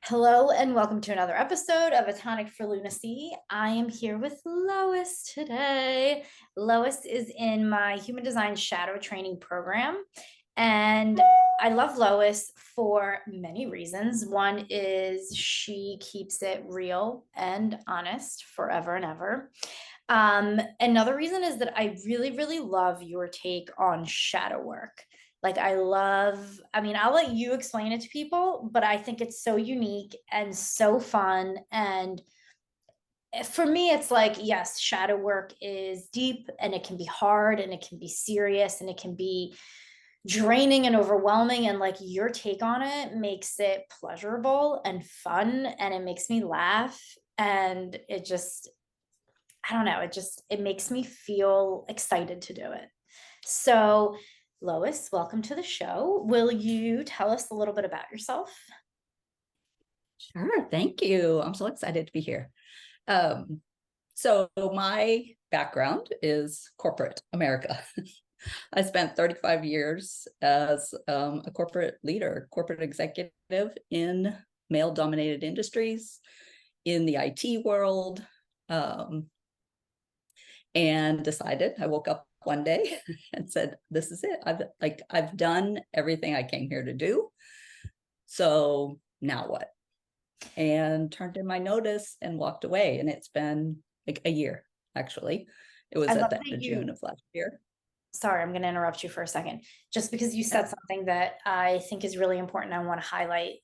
Hello and welcome to another episode of A Tonic for Lunacy. I am here with Lois today. Lois is in my human design shadow training program. And I love Lois for many reasons. One is she keeps it real and honest forever and ever. Another reason is that I really, really love your take on shadow work. Like, I mean, I'll let you explain it to people, but I think it's so unique and so fun. And for me, it's like, yes, shadow work is deep and it can be hard and it can be serious and it can be draining and overwhelming. And like your take on it makes it pleasurable and fun and it makes me laugh. And it just, I don't know, it makes me feel excited to do it. So, Lois, welcome to the show. Will you tell us a little bit about yourself? Sure, thank you. I'm so excited to be here. So my background is corporate America. I spent 35 years as a corporate leader, corporate executive in male-dominated industries, in the IT world, and decided, I woke up one day and said, this is it. I've done everything I came here to do. So now what? And turned in my notice and walked away. And it's been like a year, actually. It was I at love the that end of June of last year. sorry, I'm going to interrupt you for a second, just because you Yeah. said something that I think is really important. I want to highlight.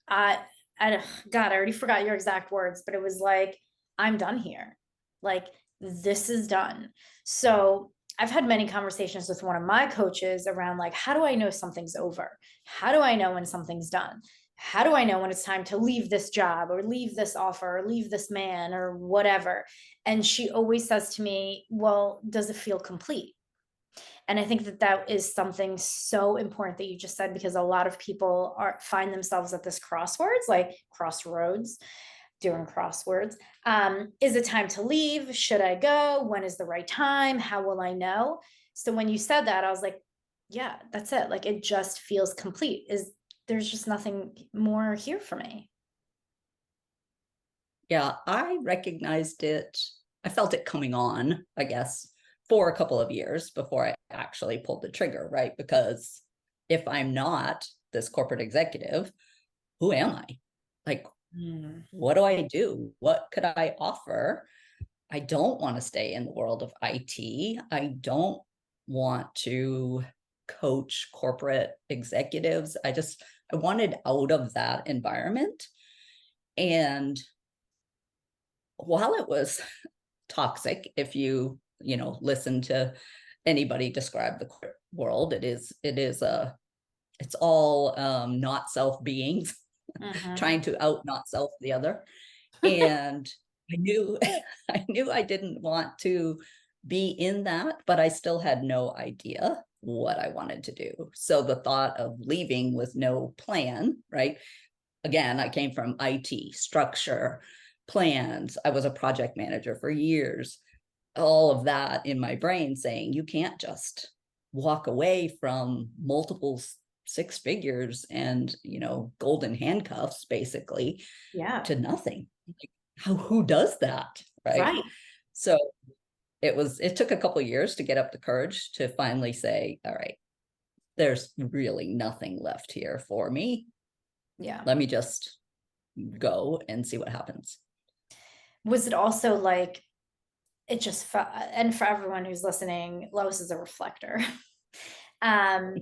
I, God, I already forgot your exact words, but it was like, I'm done here. Like, this is done. So I've had many conversations with one of my coaches around like, how do I know something's over? How do I know when something's done? How do I know when it's time to leave this job or leave this offer or leave this man or whatever? And she always says to me, well, does it feel complete? And I think that that is something so important that you just said, because a lot of people find themselves at this crosswords, like crossroads, doing crosswords. Is it time to leave? Should I go? When is the right time? How will I know? So when you said that, I was like, yeah, that's it. Like, it just feels complete. There's just nothing more here for me. Yeah, I recognized it. I felt it coming on, I guess, for a couple of years before I actually pulled the trigger, right? Because if I'm not this corporate executive, who am I? Like, what do I do? What could I offer? I don't want to stay in the world of IT. I don't want to coach corporate executives. I wanted out of that environment. And while it was toxic, if listen to anybody describe the world, it's all not self beings Mhm. trying to out not self the other. And I knew I knew I didn't want to be in that, but I still had no idea what I wanted to do. So the thought of leaving with no plan, right? Again, I came from IT, structure, plans. I was a project manager for years. All of that in my brain saying you can't just walk away from multiple six figures and golden handcuffs basically Yeah. to nothing. Who does that, right? Right. So it took a couple of years to get up the courage to finally say, all right, there's really nothing left here for me. Yeah. Let me just go and see what happens. Was it also like it just felt, and for everyone who's listening, Lois is a reflector. um,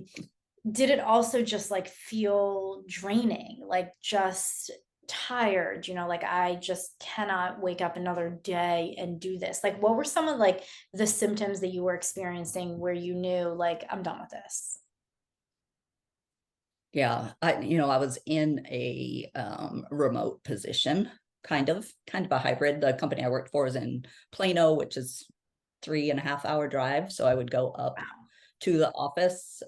did it also just like feel draining, like just tired, like I just cannot wake up another day and do this? Like, what were some of like the symptoms that you were experiencing where you knew like I'm done with this? Yeah, I was in a remote position, kind of a hybrid. The company I worked for is in Plano, which is 3.5 hour drive. So I would go up Wow. to the office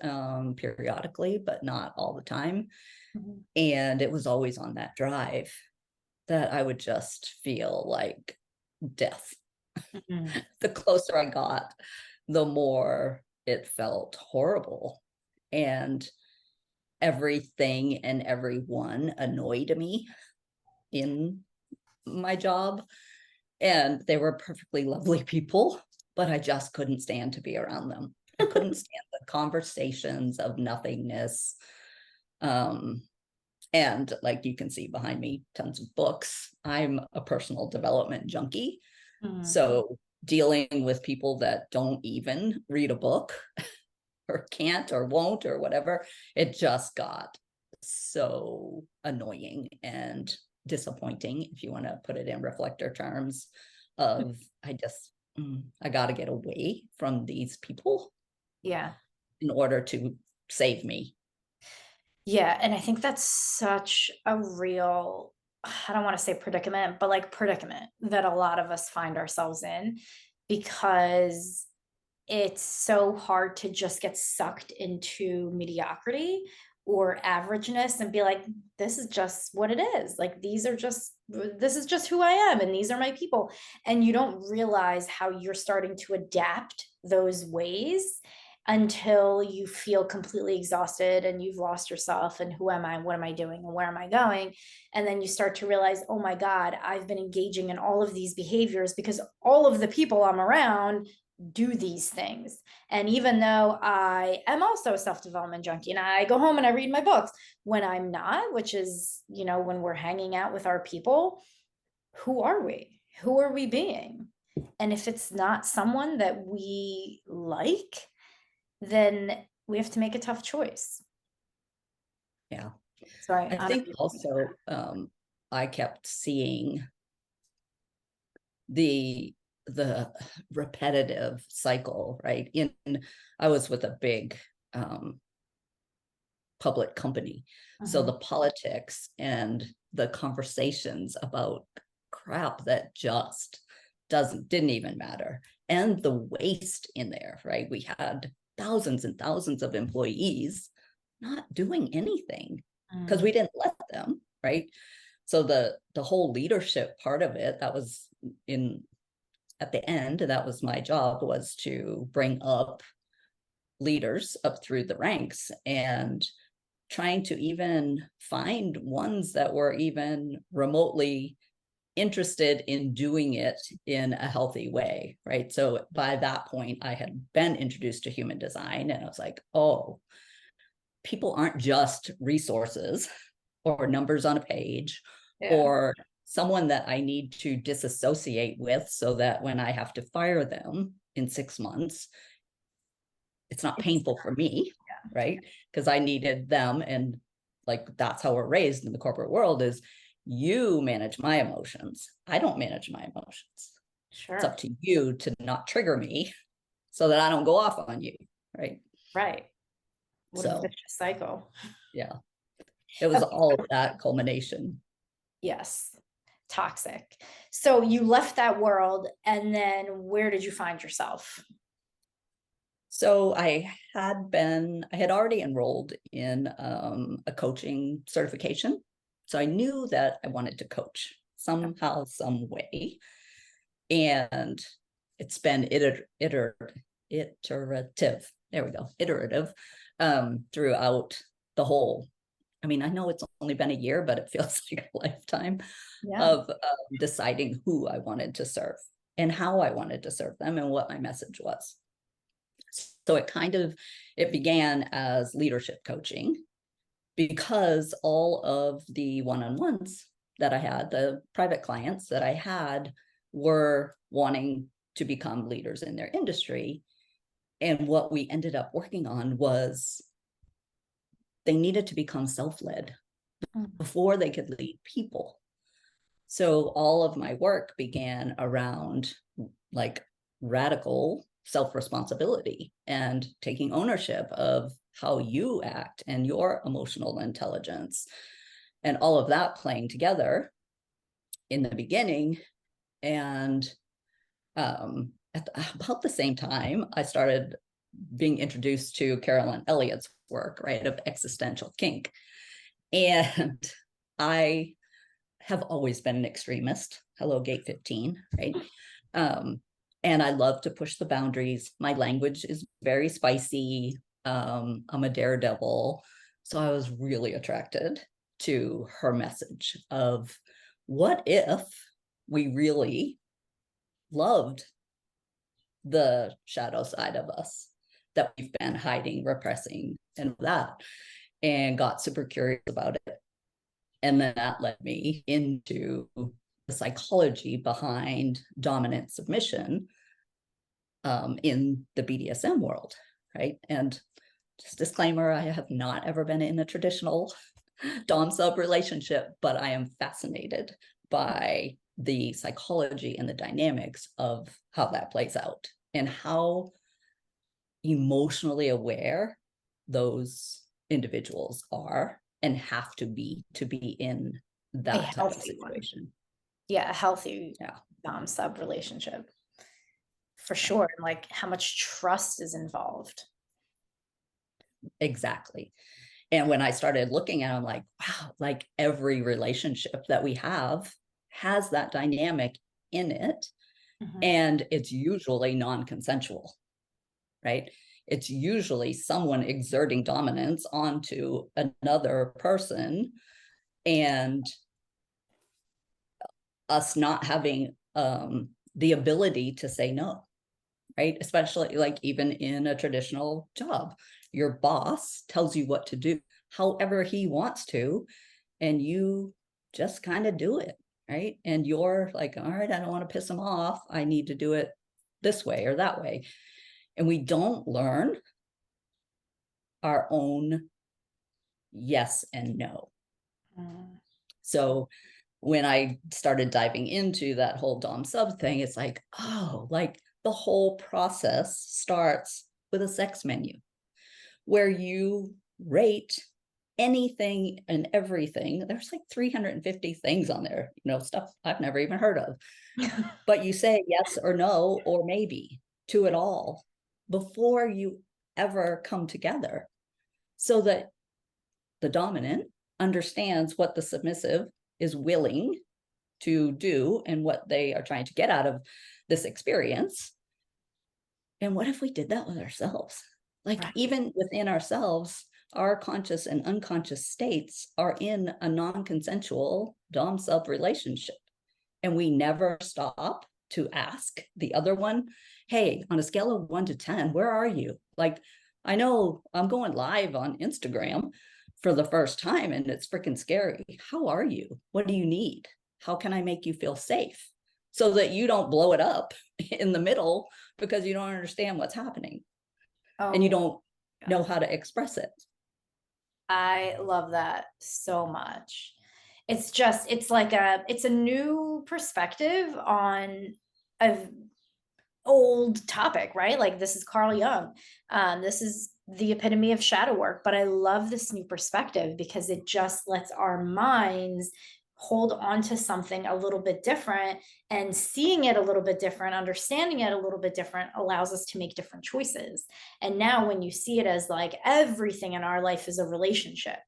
periodically, but not all the time. Mhm. And it was always on that drive that I would just feel like death. Mhm. The closer I got, the more it felt horrible. And everything and everyone annoyed me in my job. And they were perfectly lovely people, but I just couldn't stand to be around them. I couldn't stand the conversations of nothingness. And like you can see behind me, tons of books. I'm a personal development junkie. So dealing with people that don't even read a book or can't or won't or whatever, it just got so annoying and disappointing, if you want to put it in reflector terms, of I got to get away from these people Yeah. in order to save me. Yeah. And I think that's such a real, I don't want to say predicament, but like predicament that a lot of us find ourselves in, because it's so hard to just get sucked into mediocrity or averageness and be like, this is just what it is. Like, this is just who I am, and these are my people. And you don't realize how you're starting to adapt those ways until you feel completely exhausted and you've lost yourself and who am I, what am I doing, and where am I going? And then you start to realize, oh my God, I've been engaging in all of these behaviors because all of the people I'm around do these things. And even though I am also a self-development junkie and I go home and I read my books, when I'm not, which is, when we're hanging out with our people, who are we? Who are we being? And if it's not someone that we like, then we have to make a tough choice. Yeah. So I think also I kept seeing the repetitive cycle, right? I was with a big public company. So the politics and the conversations about crap that just didn't even matter. And the waste in there, right? We had thousands and thousands of employees not doing anything because we didn't let them, right? So the whole leadership part of it, that was at the end, that was my job, was to bring up leaders up through the ranks and trying to even find ones that were even remotely interested in doing it in a healthy way, right? So by that point, I had been introduced to human design, and I was like, oh, people aren't just resources or numbers on a page, or someone that I need to disassociate with so that when I have to fire them in 6 months, it's not painful for me, right? Because I needed them. And like, that's how we're raised in the corporate world, is you manage my emotions. I don't manage my emotions. Sure. It's up to you to not trigger me so that I don't go off on you, right? Right. What a vicious cycle. Yeah. It was all of that culmination. Yes. Toxic. So you left that world, and then where did you find yourself? So I had already enrolled in a coaching certification. So I knew that I wanted to coach somehow, some way. And it's been iterative. There we go. Iterative throughout the whole. I mean, I know it's only been a year, but it feels like a lifetime of deciding who I wanted to serve and how I wanted to serve them and what my message was. So it began as leadership coaching, because all of the one-on-ones that I had, the private clients that I had, were wanting to become leaders in their industry. And what we ended up working on was they needed to become self-led before they could lead people. So all of my work began around like radical self-responsibility and taking ownership of how you act and your emotional intelligence, and all of that playing together in the beginning. And at about the same time, I started being introduced to Carolyn Elliott's work, right, of existential kink. And I have always been an extremist. Hello, Gate 15, right? And I love to push the boundaries. My language is very spicy. I'm a daredevil. So I was really attracted to her message of, what if we really loved the shadow side of us that we've been hiding, repressing, and that, and got super curious about it. And then that led me into the psychology behind dominant submission in the BDSM world, right? And just disclaimer, I have not ever been in a traditional dom sub relationship, but I am fascinated by the psychology and the dynamics of how that plays out and how emotionally aware those individuals are and have to be in that type of situation. One. Yeah, a healthy yeah. dom sub relationship for sure. And like how much trust is involved. Exactly. And when I started looking at it, I'm like, wow, like every relationship that we have has that dynamic in it. Mm-hmm. And it's usually non-consensual, right? It's usually someone exerting dominance onto another person and us not having the ability to say no, right? Especially like even in a traditional job, your boss tells you what to do however he wants to, and you just kind of do it, right? And you're like, all right, I don't want to piss him off. I need to do it this way or that way. And we don't learn our own yes and no. So when I started diving into that whole dom sub thing, it's like, oh, like the whole process starts with a sex menu where you rate anything and everything. There's like 350 things on there, stuff I've never even heard of. But you say yes or no or maybe to it all before you ever come together, so that the dominant understands what the submissive is willing to do and what they are trying to get out of this experience. And what if we did that with ourselves? Like, right. Even within ourselves, our conscious and unconscious states are in a non-consensual dom sub relationship, and we never stop to ask the other one, hey, on a scale of 1 to 10, where are you? Like, I know I'm going live on Instagram for the first time and it's freaking scary. How are you? What do you need? How can I make you feel safe so that you don't blow it up in the middle because you don't understand what's happening and you don't know how to express it? I love that so much. It's a new perspective on a old topic, right? Like this is Carl Jung. This is the epitome of shadow work, but I love this new perspective because it just lets our minds hold on to something a little bit different, and seeing it a little bit different, understanding it a little bit different allows us to make different choices. And now when you see it as like everything in our life is a relationship,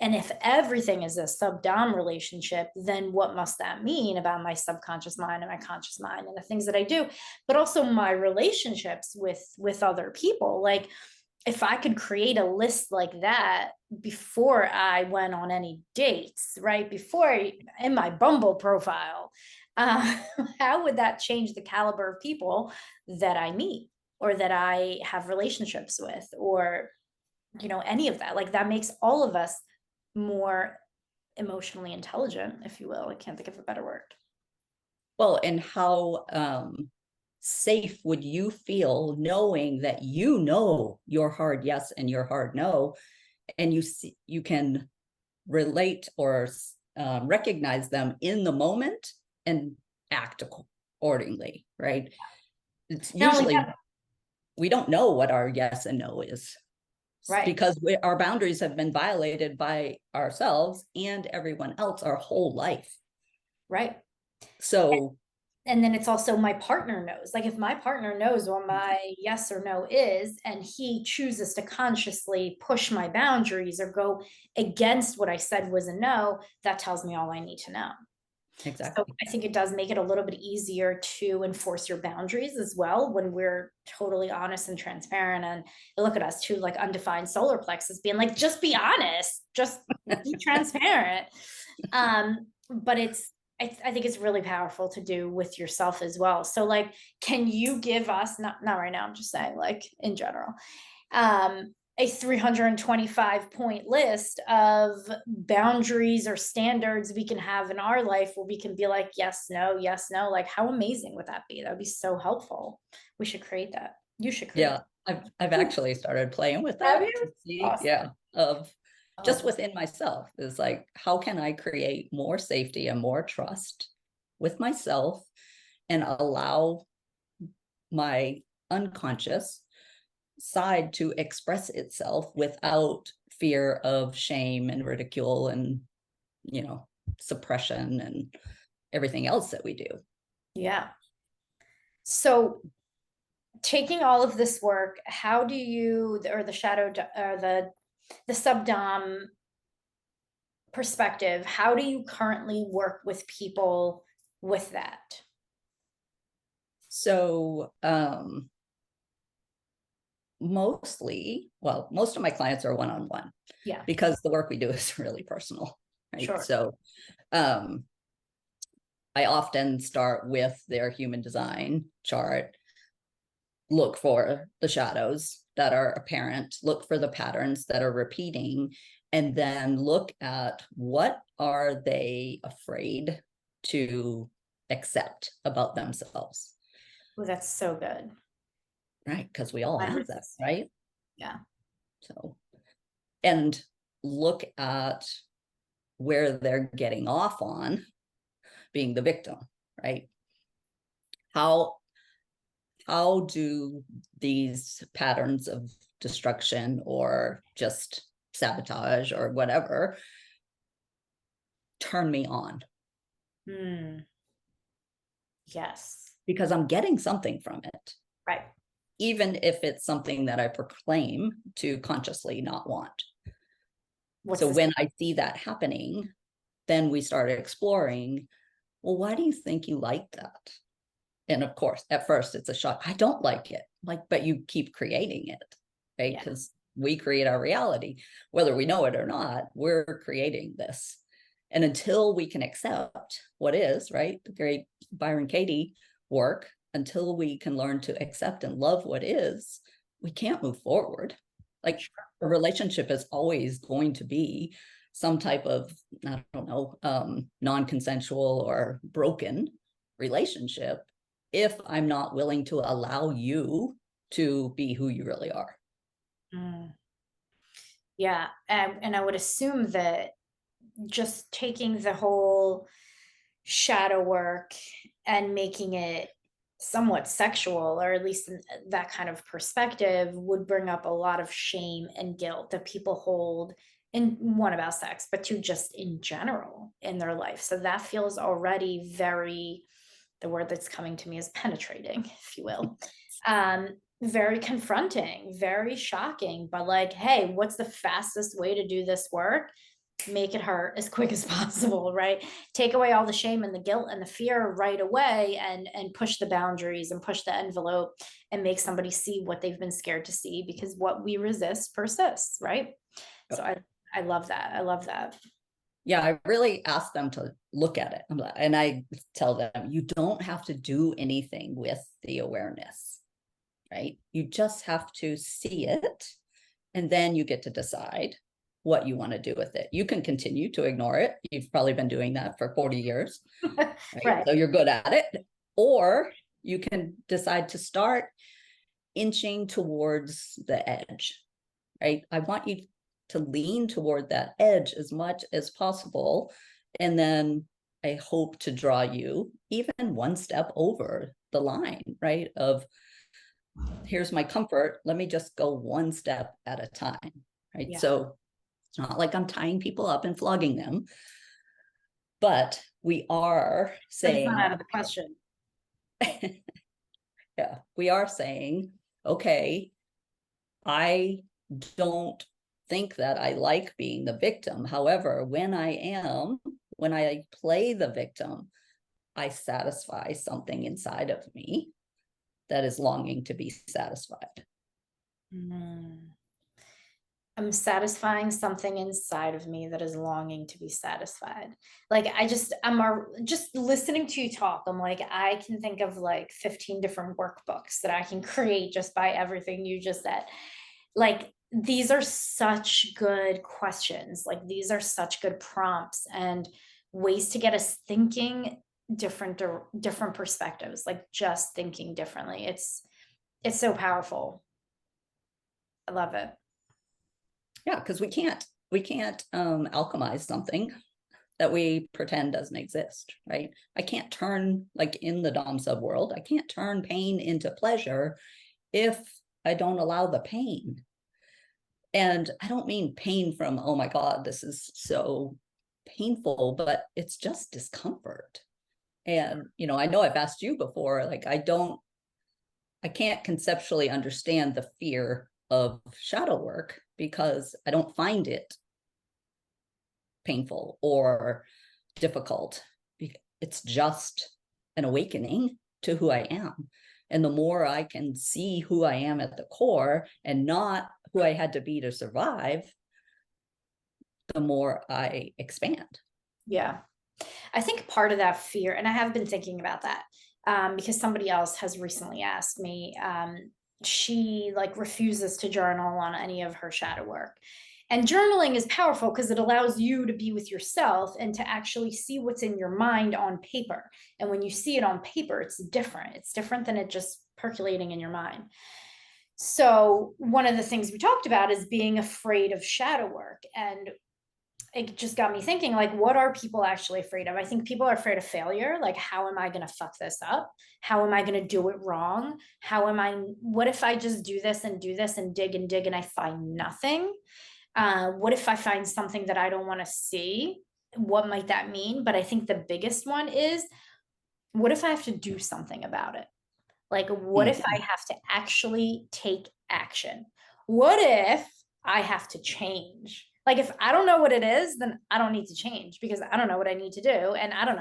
and if everything is a sub-dom relationship, then what must that mean about my subconscious mind and my conscious mind and the things that I do, but also my relationships with other people? Like, if I could create a list like that before I went on any dates, right? In my Bumble profile, how would that change the caliber of people that I meet or that I have relationships with, or, any of that? Like, that makes all of us more emotionally intelligent, if you will. I can't think of a better word. Well, and how safe would you feel knowing that your hard yes and your hard no, and you can relate or recognize them in the moment and act accordingly, right? It's usually we don't know what our yes and no is, right? Because our boundaries have been violated by ourselves and everyone else our whole life, right? So and then it's also my partner knows. Like, if my partner knows what my yes or no is, and he chooses to consciously push my boundaries or go against what I said was a no, that tells me all I need to know. So Exactly. I think it does make it a little bit easier to enforce your boundaries as well when we're totally honest and transparent. And look at us, too, like undefined solar plexus being like, just be honest, just be transparent. But I think it's really powerful to do with yourself as well. So like, can you give us, not right now, I'm just saying like in general, a 325 point list of boundaries or standards we can have in our life where we can be like, yes, no, yes, no. Like, how amazing would that be? That would be so helpful. We should create that. You should create Yeah, that. I've actually started playing with Have that you? to see, Awesome. yeah, of just Oh, within myself is like, how can I create more safety and more trust with myself and allow my unconscious side to express itself without fear of shame and ridicule and, you know, suppression and everything else that we do. yeah. So taking all of this work, how do you, or the or the subdom perspective, how do you currently work with people with that? So, most of my clients are one-on-one Yeah, because the work we do is really personal, right? sure. So I often start with their human design chart, look for the shadows that are apparent, look for the patterns that are repeating, and then look at what are they afraid to accept about themselves, Oh, that's so good. right? Because we all have that, right? Yeah. So, and look at where they're getting off on being the victim, right? How how do these patterns of destruction or just sabotage or whatever turn me on? Hmm. Yes. Because I'm getting something from it, Right. even if it's something that I proclaim to consciously not want. What's So this? when I see that happening, then we start exploring, well, why do you think you like that? And of course, at first it's a shock. I don't like it. Like, but you keep creating it, right? Yeah. Because we create our reality, whether we know it or not, we're creating this. And until we can accept what is, right? The great Byron Katie work, until we can learn to accept and love what is, we can't move forward. Like a relationship is always going to be some type of, I don't know, non-consensual or broken relationship if I'm not willing to allow you to be who you really are. Mm. Yeah. And I would assume that just taking the whole shadow work and making it somewhat sexual, or at least in that kind of perspective, would bring up a lot of shame and guilt that people hold in one about sex, but two just in general in their life. So that feels already very, the word that's coming to me is penetrating, if you will. Um, very confronting, very shocking, but like, hey, what's the fastest way to do this work? Make it hurt as quick as possible, right? Take away all the shame and the guilt and the fear right away, and push the boundaries and push the envelope and make somebody see what they've been scared to see, because what we resist persists, right? So I love that. I love that. Yeah, I really ask them to look at it. And I tell them, you don't have to do anything with the awareness, right? You just have to see it. And then you get to decide what you want to do with it. You can continue to ignore it. You've probably been doing that for 40 years, right? Right. So you're good at it. Or you can decide to start inching towards the edge, right? I want you to lean toward that edge as much as possible. And then I hope to draw you even one step over the line, right? Of here's my comfort. Let me just go one step at a time, right? Yeah. So it's not like I'm tying people up and flogging them, but we are But it's not saying, out of the question. yeah, we are saying, okay, I don't think that I like being the victim. However, when I am, when I play the victim, I satisfy something inside of me that is longing to be satisfied. I'm satisfying something inside of me that is longing to be satisfied. Like just listening to you talk. I'm like, I can think of like 15 different workbooks that I can create just by everything you just said. Like, these are such good questions. Like, these are such good prompts and ways to get us thinking different perspectives, like just thinking differently. It's so powerful. I love it. Yeah, because we can't alchemize something that we pretend doesn't exist, right? I can't turn, like in the dom sub world, I can't turn pain into pleasure if I don't allow the pain. And I don't mean pain from, oh my God, this is so painful, but it's just discomfort. And, I know I've asked you before, like, I can't conceptually understand the fear of shadow work because I don't find it painful or difficult. It's just an awakening to who I am. And the more I can see who I am at the core and not who I had to be to survive, the more I expand. Yeah. I think part of that fear, and I have been thinking about that, because somebody else has recently asked me, she like refuses to journal on any of her shadow work. And journaling is powerful because it allows you to be with yourself and to actually see what's in your mind on paper. And when you see it on paper, it's different. It's different than it just percolating in your mind. So, one of the things we talked about is being afraid of shadow work. And it just got me thinking, like, what are people actually afraid of? I think people are afraid of failure. Like, how am I going to fuck this up? How am I going to do it wrong? What if I just do this and dig and I find nothing? What if I find something that I don't want to see? What might that mean? But I think the biggest one is, what if I have to do something about it? Like, what if I have to actually take action? What if I have to change? Like, if I don't know what it is, then I don't need to change because I don't know what I need to do. And I don't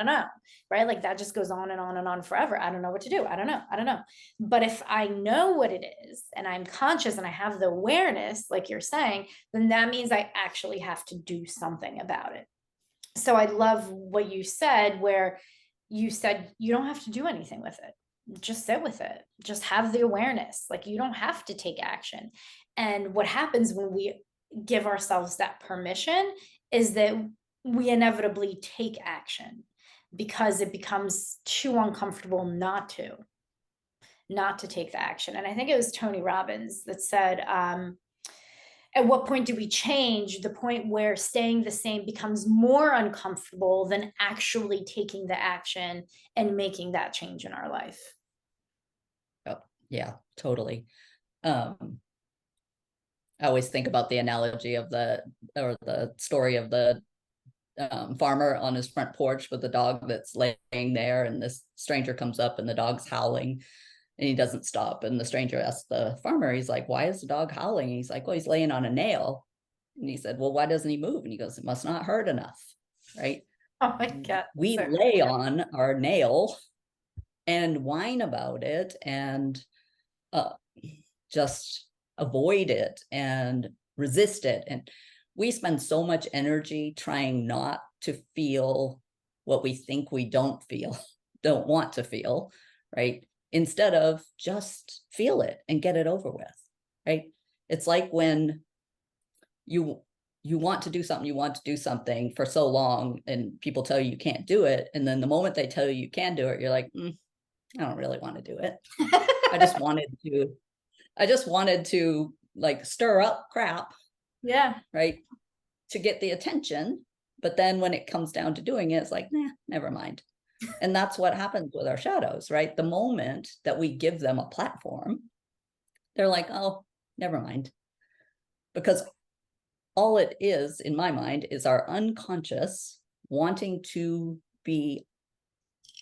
know. Right. Like, that just goes on and on and on forever. I don't know what to do. I don't know. But if I know what it is and I'm conscious and I have the awareness, like you're saying, then that means I actually have to do something about it. So I love what you said, where you said you don't have to do anything with it. Just sit with it. Just have the awareness. Like, you don't have to take action. And what happens when we give ourselves that permission is that we inevitably take action because it becomes too uncomfortable not to take the action. And I think it was Tony Robbins that said, at what point do we change? The point where staying the same becomes more uncomfortable than actually taking the action and making that change in our life. Oh, yeah, totally. I always think about the analogy of the story of the farmer on his front porch with the dog that's laying there, and this stranger comes up and the dog's howling and he doesn't stop. And the stranger asks the farmer, he's like, why is the dog howling? And he's like, well, he's laying on a nail. And he said, well, why doesn't he move? And he goes, it must not hurt enough. Right. Oh my God. We lay on our nail and whine about it and just avoid it and resist it. And we spend so much energy trying not to feel what we think we don't want to feel, right? Instead of just feel it and get it over with, right? It's like when you want to do something for so long and people tell you can't do it. And then the moment they tell you can do it, you're like, I don't really want to do it. I just wanted to like stir up crap. Yeah. Right. To get the attention. But then when it comes down to doing it, it's like, never mind. And that's what happens with our shadows, right? The moment that we give them a platform, they're like, oh, never mind. Because all it is, in my mind, is our unconscious wanting to be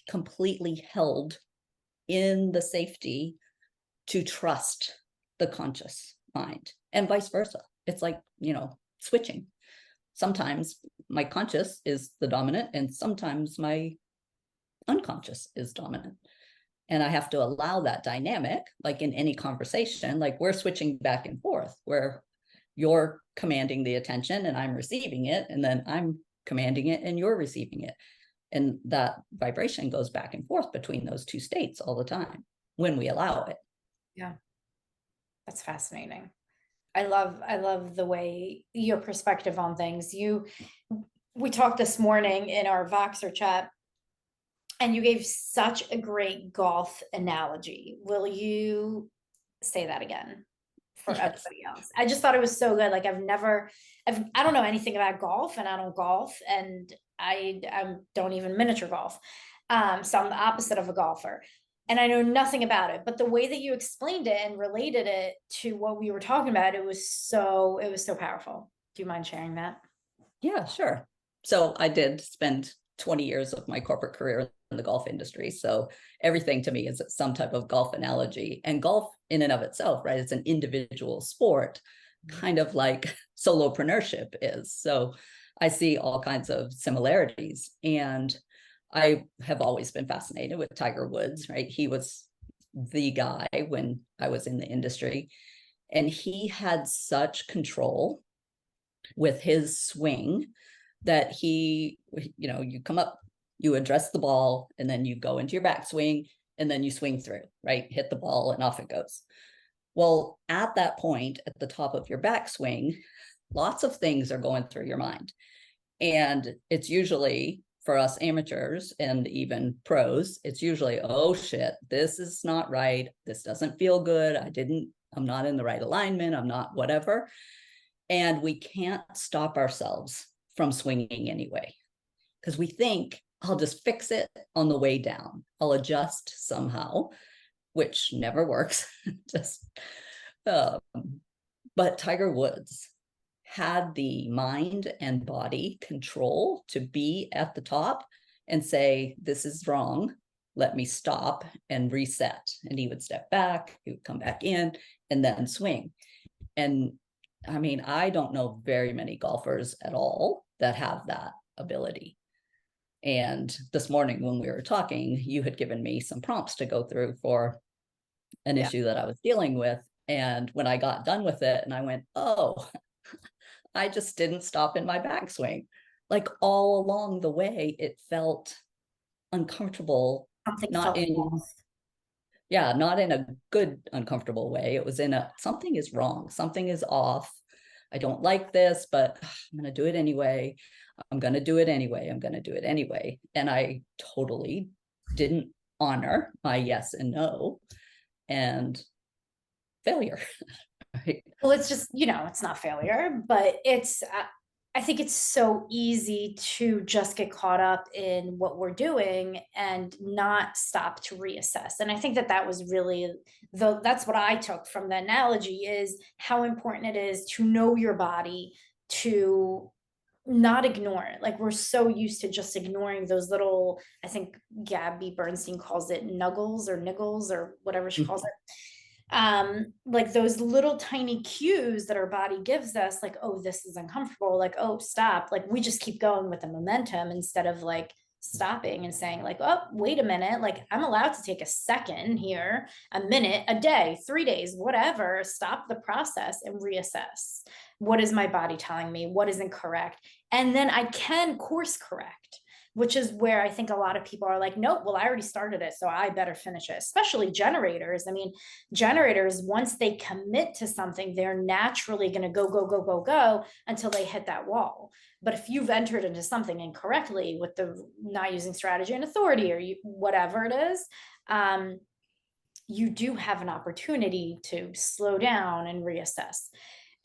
completely held in the safety to trust the conscious mind, and vice versa. It's like, switching. Sometimes my conscious is the dominant, and sometimes my unconscious is dominant. And I have to allow that dynamic, like in any conversation, like we're switching back and forth, where you're commanding the attention and I'm receiving it, and then I'm commanding it and you're receiving it. And that vibration goes back and forth between those two states all the time when we allow it. Yeah. That's fascinating. I love the way your perspective on things. We talked this morning in our Voxer chat, and you gave such a great golf analogy. Will you say that again for Yes. everybody else? I just thought it was so good. Like I don't know anything about golf, and I don't golf, and I don't even miniature golf. So I'm the opposite of a golfer, and I know nothing about it. But the way that you explained it and related it to what we were talking about, it was so powerful. Do you mind sharing that? Yeah, sure. So I did spend 20 years of my corporate career in the golf industry. So everything to me is some type of golf analogy. And golf in and of itself, right, it's an individual sport, kind of like solopreneurship is. So I see all kinds of similarities. And I have always been fascinated with Tiger Woods, right? He was the guy when I was in the industry. And he had such control with his swing that he, you come up, you address the ball, and then you go into your backswing, and then you swing through, right? Hit the ball and off it goes. Well, at that point, at the top of your backswing, lots of things are going through your mind. And it's usually, for us amateurs and even pros, it's usually, oh shit, this is not right. This doesn't feel good. I'm not in the right alignment. I'm not whatever. And we can't stop ourselves from swinging anyway, because we think, I'll just fix it on the way down. I'll adjust somehow, which never works. Just, but Tiger Woods had the mind and body control to be at the top and say, this is wrong. Let me stop and reset. And he would step back, he would come back in, and then swing. And I mean, I don't know very many golfers at all that have that ability. And this morning when we were talking, you had given me some prompts to go through for an issue that I was dealing with. And when I got done with it, and I went, oh, I just didn't stop in my backswing. Like all along the way, it felt uncomfortable, Something not felt in, off. yeah, not in a good, uncomfortable way. It was in a, something is wrong, something is off. I don't like this, but I'm going to do it anyway. I'm going to do it anyway. I'm going to do it anyway. And I totally didn't honor my yes and no, and failure. Right? Well, it's just, it's not failure, but I think it's so easy to just get caught up in what we're doing and not stop to reassess. And I think that was really that's what I took from the analogy, is how important it is to know your body, to not ignore it. Like, we're so used to just ignoring those little, I think Gabby Bernstein calls it nuggles or niggles or whatever she calls it, like those little tiny cues that our body gives us, like, oh, this is uncomfortable, like, oh, stop. Like, we just keep going with the momentum instead of like stopping and saying, like, oh, wait a minute, like, I'm allowed to take a second here, a minute, a day, 3 days, whatever. Stop the process and reassess. What is my body telling me? What isn't correct? And then I can course correct, which is where I think a lot of people are like, nope, well, I already started it, so I better finish it. Especially generators. I mean, generators, once they commit to something, they're naturally going to go, go, go, go, go until they hit that wall. But if you've entered into something incorrectly with the not using strategy and authority, or whatever it is, you do have an opportunity to slow down and reassess.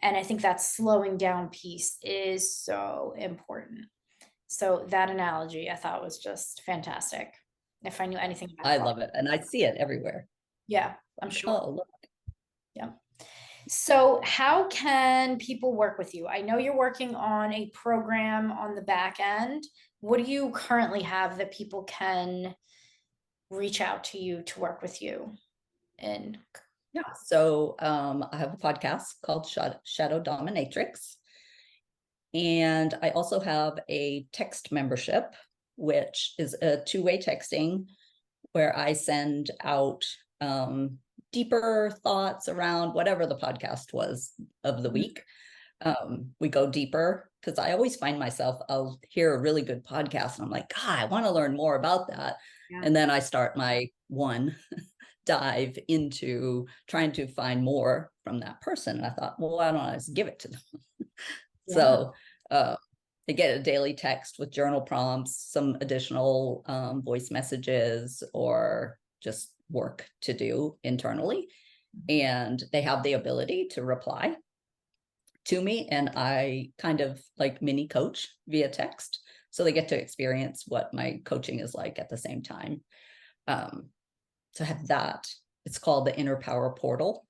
And I think that slowing down piece is so important. So that analogy I thought was just fantastic. If I knew anything about I love it. And I see it everywhere. Yeah, I'm sure. Oh, look. Yeah. So how can people work with you? I know you're working on a program on the back end. What do you currently have that people can reach out to you to work with you? And Yeah. So I have a podcast called Shadow Dominatrix. And I also have a text membership, which is a two-way texting where I send out deeper thoughts around whatever the podcast was of the week. We go deeper because I always find myself, I'll hear a really good podcast and I'm like, God, I want to learn more about that. Yeah. And then I start my one dive into trying to find more from that person. And I thought, well, why don't I just give it to them? Yeah. So they get a daily text with journal prompts, some additional voice messages, or just work to do internally. And they have the ability to reply to me, and I kind of like mini coach via text. So they get to experience what my coaching is like at the same time. So I have that. It's called the Inner Power Portal.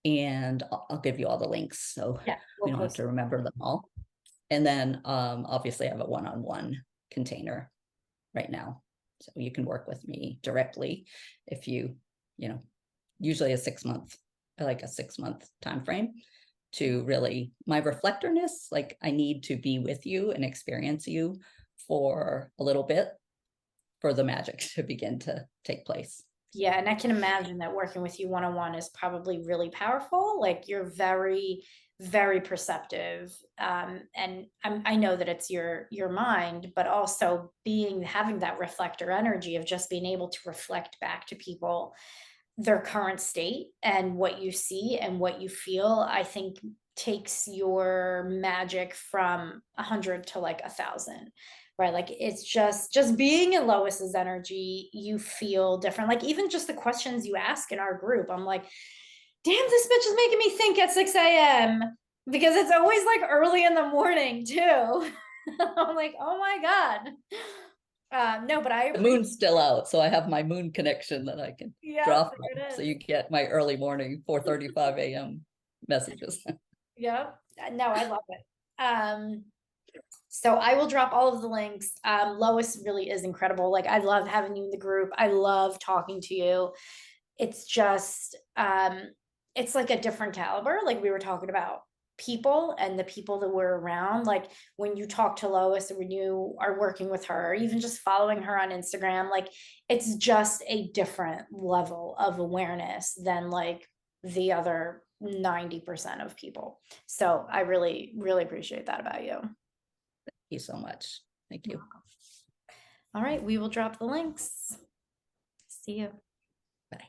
And I'll give you all the links so we don't have to remember them all. And then obviously I have a one-on-one container right now. So you can work with me directly if you know, usually a 6 month, I like a 6 month time frame to really, my reflectorness, like I need to be with you and experience you for a little bit for the magic to begin to take place. Yeah, and I can imagine that working with you one-on-one is probably really powerful. Like you're very, very perceptive, and I know that it's your mind, but also having that reflector energy of just being able to reflect back to people their current state and what you see and what you feel. I think takes your magic from 100 to like 1,000. Right, like it's just being in Lois's energy, you feel different. Like even just the questions you ask in our group, I'm like, damn, this bitch is making me think at 6 a.m. because it's always like early in the morning too. I'm like, oh my God. No, but the moon's still out, so I have my moon connection that I can draw from. So you get my early morning 4:35 a.m. messages. Yeah, no, I love it. So I will drop all of the links. Lois really is incredible. Like I love having you in the group. I love talking to you. It's just, it's like a different caliber. Like we were talking about people and the people that we're around. Like when you talk to Lois or when you are working with her, or even just following her on Instagram, like it's just a different level of awareness than like the other 90% of people. So I really, really appreciate that about you. Thank you so much. Thank you. All right, we will drop the links. See you. Bye.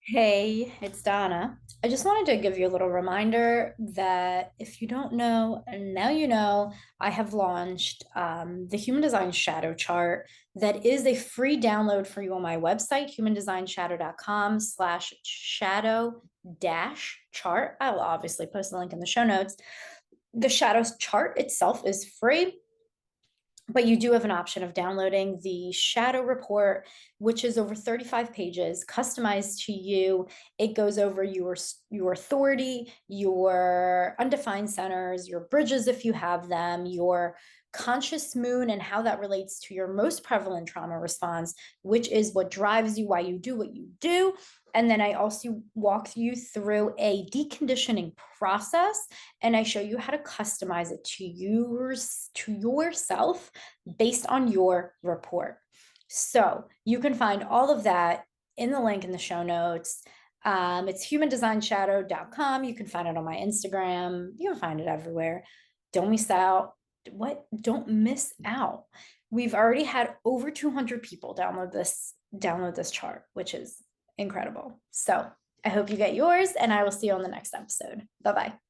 Hey, it's Donna. I just wanted to give you a little reminder that if you don't know, and now you know, I have launched the Human Design Shadow Chart that is a free download for you on my website, humandesignShadow.com/shadow-chart. I will obviously post the link in the show notes. The Shadow Chart itself is free, but you do have an option of downloading the shadow report, which is over 35 pages, customized to you. It goes over your authority, your undefined centers, your bridges if you have them, your conscious moon and how that relates to your most prevalent trauma response, which is what drives you, why you do what you do. And then I also walk you through a deconditioning process, and I show you how to customize it to yourself based on your report. So you can find all of that in the link in the show notes. It's humandesignshadow.com. You can find it on my Instagram. You can find it everywhere. Don't miss out. Don't miss out. We've already had over 200 people download this chart, which is incredible. So I hope you get yours, and I will see you on the next episode. Bye-bye.